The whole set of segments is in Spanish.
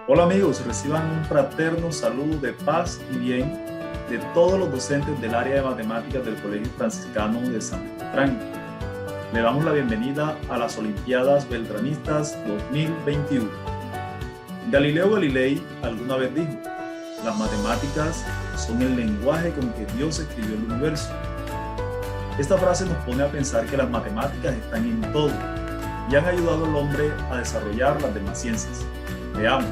Hola amigos, reciban un fraterno saludo de paz y bien de todos los docentes del área de matemáticas del Colegio Franciscano de San Beltrán. Le damos la bienvenida a las Olimpiadas Beltranistas 2021. Galileo Galilei alguna vez dijo: las matemáticas son el lenguaje con que Dios escribió el universo. Esta frase nos pone a pensar que las matemáticas están en todo y han ayudado al hombre a desarrollar las demás ciencias. Veamos.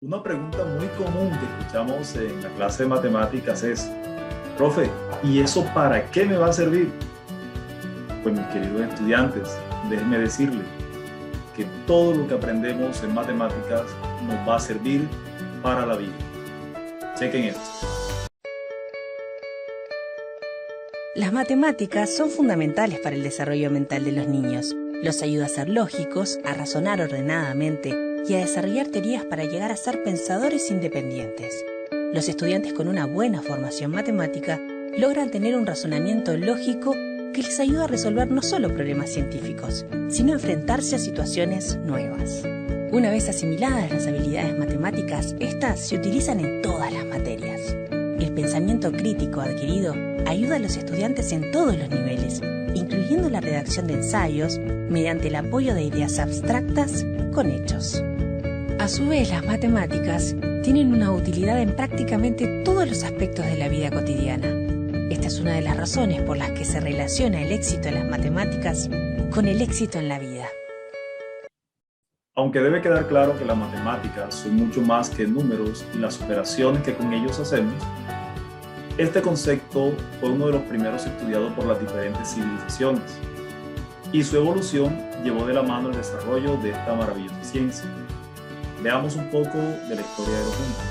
Una pregunta muy común que escuchamos en la clase de matemáticas es: profe, ¿y eso para qué me va a servir? Pues mis queridos estudiantes, déjenme decirles que todo lo que aprendemos en matemáticas nos va a servir para la vida. Chequen esto. Las matemáticas son fundamentales para el desarrollo mental de los niños. Los ayuda a ser lógicos, a razonar ordenadamente y a desarrollar teorías para llegar a ser pensadores independientes. Los estudiantes con una buena formación matemática logran tener un razonamiento lógico que les ayuda a resolver no solo problemas científicos, sino a enfrentarse a situaciones nuevas. Una vez asimiladas las habilidades matemáticas, estas se utilizan en todas las materias. El pensamiento crítico adquirido ayuda a los estudiantes en todos los niveles, incluyendo la redacción de ensayos mediante el apoyo de ideas abstractas con hechos. A su vez, las matemáticas tienen una utilidad en prácticamente todos los aspectos de la vida cotidiana. Esta es una de las razones por las que se relaciona el éxito en las matemáticas con el éxito en la vida. Aunque debe quedar claro que las matemáticas son mucho más que números y las operaciones que con ellos hacemos, este concepto fue uno de los primeros estudiados por las diferentes civilizaciones y su evolución llevó de la mano el desarrollo de esta maravillosa ciencia. Veamos un poco de la historia de los números.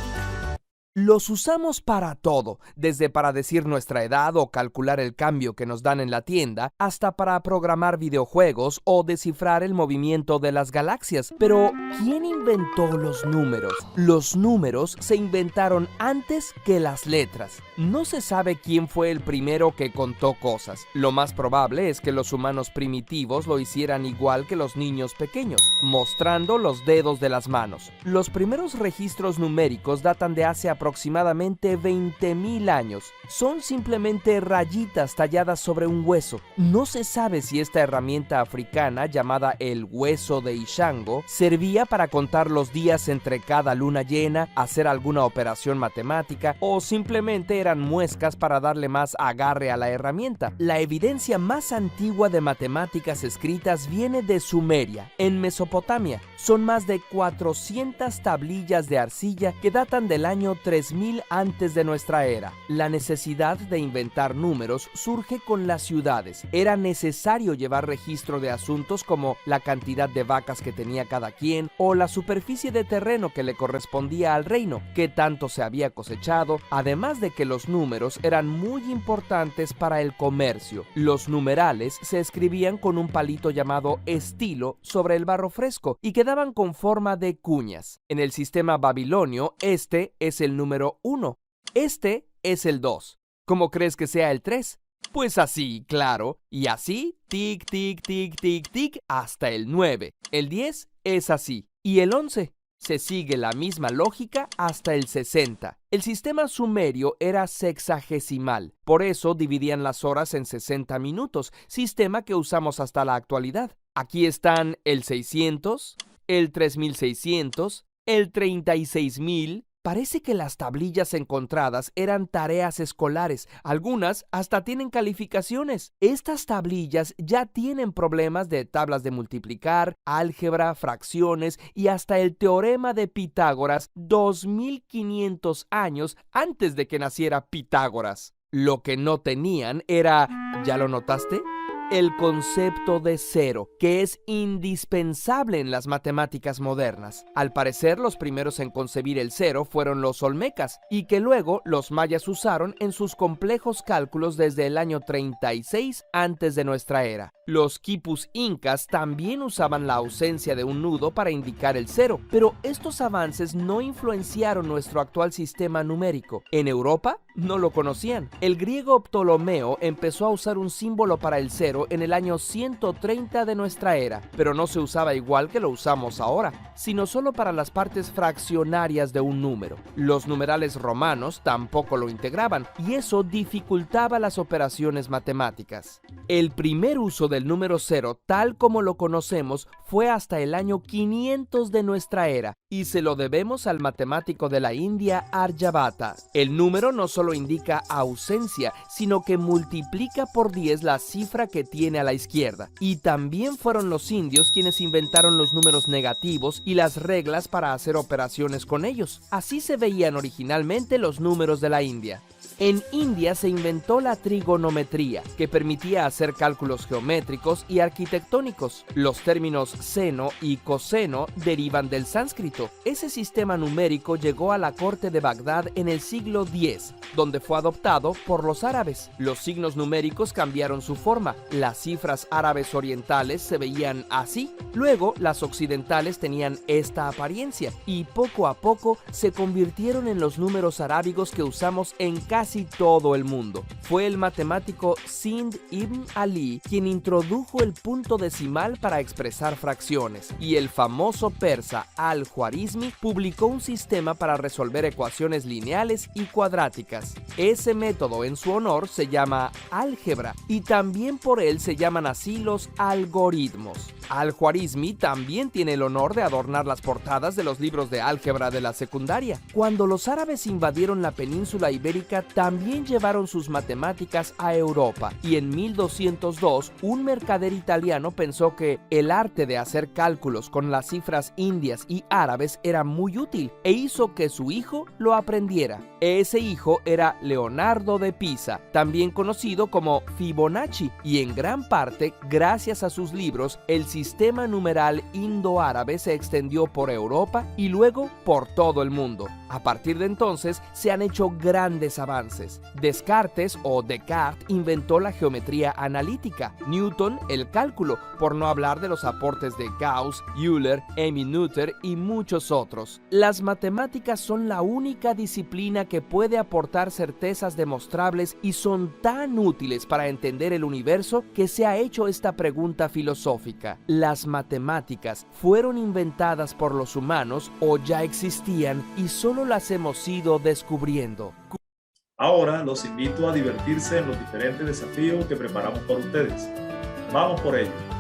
Los usamos para todo, desde para decir nuestra edad o calcular el cambio que nos dan en la tienda, hasta para programar videojuegos o descifrar el movimiento de las galaxias. Pero, ¿quién inventó los números? Los números se inventaron antes que las letras. No se sabe quién fue el primero que contó cosas. Lo más probable es que los humanos primitivos lo hicieran igual que los niños pequeños, mostrando los dedos de las manos. Los primeros registros numéricos datan de hace aproximadamente 20.000 años. Son simplemente rayitas talladas sobre un hueso. No se sabe si esta herramienta africana, llamada el hueso de Ishango, servía para contar los días entre cada luna llena, hacer alguna operación matemática o simplemente eran muescas para darle más agarre a la herramienta. La evidencia más antigua de matemáticas escritas viene de Sumeria, en Mesopotamia. Son más de 400 tablillas de arcilla que datan del año 3000 antes de nuestra era. La necesidad de inventar números surge con las ciudades. Era necesario llevar registro de asuntos como la cantidad de vacas que tenía cada quien o la superficie de terreno que le correspondía al reino, qué tanto se había cosechado, además de que los números eran muy importantes para el comercio. Los numerales se escribían con un palito llamado estilo sobre el barro fresco y quedaban con forma de cuñas. En el sistema babilonio, este es el número número 1. Este es el 2. ¿Cómo crees que sea el 3? Pues así, claro. Y así, tic, tic, tic, tic, tic, hasta el 9. El 10 es así. Y el 11. Se sigue la misma lógica hasta el 60. El sistema sumerio era sexagesimal, por eso dividían las horas en 60 minutos, sistema que usamos hasta la actualidad. Aquí están el 600, el 3600, el 36000. Parece que las tablillas encontradas eran tareas escolares. Algunas hasta tienen calificaciones. Estas tablillas ya tienen problemas de tablas de multiplicar, álgebra, fracciones y hasta el teorema de Pitágoras 2500 años antes de que naciera Pitágoras. Lo que no tenían era, ¿ya lo notaste?, el concepto de cero, que es indispensable en las matemáticas modernas. Al parecer, los primeros en concebir el cero fueron los olmecas, y que luego los mayas usaron en sus complejos cálculos desde el año 36 antes de nuestra era. Los quipus incas también usaban la ausencia de un nudo para indicar el cero, pero estos avances no influenciaron nuestro actual sistema numérico. En Europa no lo conocían. El griego Ptolomeo empezó a usar un símbolo para el cero en el año 130 de nuestra era, pero no se usaba igual que lo usamos ahora, sino solo para las partes fraccionarias de un número. Los numerales romanos tampoco lo integraban, y eso dificultaba las operaciones matemáticas. El primer uso del número cero, tal como lo conocemos, fue hasta el año 500 de nuestra era, y se lo debemos al matemático de la India, Aryabhata. El número no solo indica ausencia, sino que multiplica por 10 la cifra que tiene a la izquierda. Y también fueron los indios quienes inventaron los números negativos y las reglas para hacer operaciones con ellos. Así se veían originalmente los números de la India. En India se inventó la trigonometría, que permitía hacer cálculos geométricos y arquitectónicos. Los términos seno y coseno derivan del sánscrito. Ese sistema numérico llegó a la corte de Bagdad en el siglo X, donde fue adoptado por los árabes. Los signos numéricos cambiaron su forma. Las cifras árabes orientales se veían así. Luego, las occidentales tenían esta apariencia, y poco a poco se convirtieron en los números arábigos que usamos en casi todo el mundo. Fue el matemático Sind ibn Ali quien introdujo el punto decimal para expresar fracciones, y el famoso persa Al-Khwarizmi publicó un sistema para resolver ecuaciones lineales y cuadráticas. Ese método en su honor se llama álgebra, y también por él se llaman así los algoritmos. Al-Khwarizmi también tiene el honor de adornar las portadas de los libros de álgebra de la secundaria. Cuando los árabes invadieron la península ibérica, también llevaron sus matemáticas a Europa, y en 1202 un mercader italiano pensó que el arte de hacer cálculos con las cifras indias y árabes era muy útil, e hizo que su hijo lo aprendiera. Ese hijo era Leonardo de Pisa, también conocido como Fibonacci, y en gran parte, gracias a sus libros, el sistema numeral indo-árabe se extendió por Europa y luego por todo el mundo. A partir de entonces se han hecho grandes avances. Descartes o Descartes inventó la geometría analítica, Newton el cálculo, por no hablar de los aportes de Gauss, Euler, Emil Noether y muchos otros. Las matemáticas son la única disciplina que puede aportar certezas demostrables y son tan útiles para entender el universo que se ha hecho esta pregunta filosófica: ¿las matemáticas fueron inventadas por los humanos o ya existían y solo las hemos ido descubriendo? Ahora los invito a divertirse en los diferentes desafíos que preparamos para ustedes. ¡Vamos por ello!